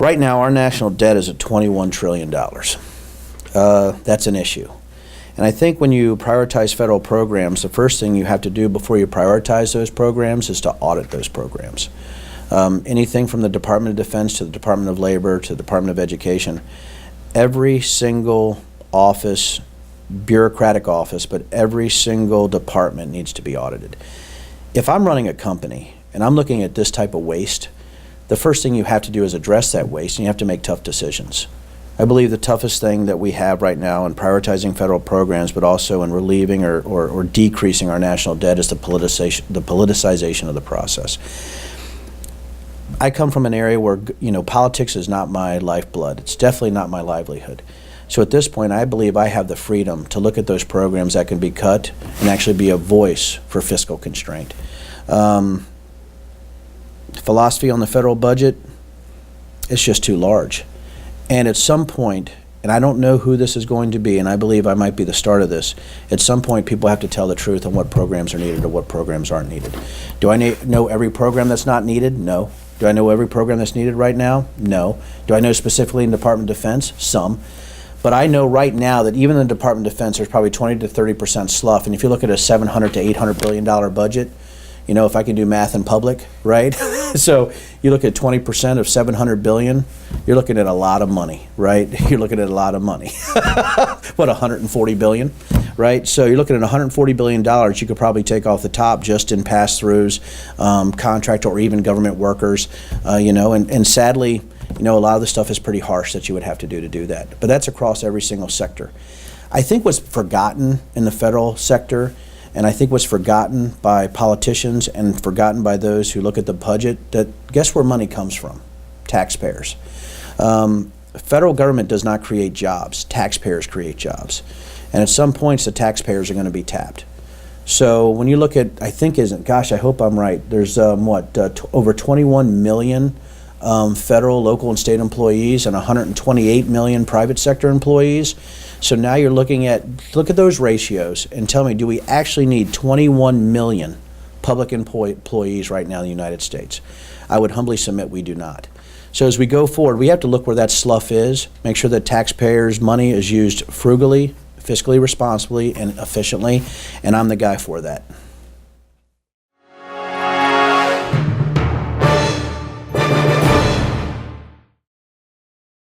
Right now, our national debt is at $21 trillion. That's an issue. And I think when you prioritize federal programs, the first thing you have to do before you prioritize those programs is to audit those programs. Anything from the Department of Defense to the Department of Labor to the Department of Education, every single office, bureaucratic office, but every single department needs to be audited. If I'm running a company and I'm looking at this type of waste, the first thing you have to do is address that waste, and you have to make tough decisions. I believe the toughest thing that we have right now in prioritizing federal programs, but also in relieving or decreasing our national debt, is the politicization of the process. I come from an area where, politics is not my lifeblood. It's definitely not my livelihood. So at this point, I believe I have the freedom to look at those programs that can be cut and actually be a voice for fiscal constraint. Philosophy on the federal budget, it's just too large. And at some point, and I don't know who this is going to be, and I believe I might be the start of this, at some point people have to tell the truth on what programs are needed or what programs aren't needed. Do I know every program that's not needed? No. Do I know every program that's needed right now? No. Do I know specifically in the Department of Defense? Some. But I know right now that even in the Department of Defense, there's probably 20 to 30% slough. And if you look at a $700 to $800 billion budget, if I can do math in public, right? So you look at 20% of 700 billion, you're looking at a lot of money, right? You're looking at a lot of money. What, 140 billion, right? So you're looking at $140 billion you could probably take off the top just in pass-throughs, contract or even government workers, and sadly, a lot of the stuff is pretty harsh that you would have to do that. But that's across every single sector. I think what's forgotten in the federal sector, and I think what's forgotten by politicians and forgotten by those who look at the budget, that guess where money comes from? Taxpayers. Federal government does not create jobs. Taxpayers create jobs. And at some points, the taxpayers are going to be tapped. So when you look at, I hope I'm right, there's over 21 million federal, local, and state employees and 128 million private sector employees. So now you're look at those ratios and tell me, do we actually need 21 million public employees right now in the United States? I would humbly submit we do not. So as we go forward, we have to look where that slough is, make sure that taxpayers' money is used frugally, fiscally responsibly, and efficiently, and I'm the guy for that.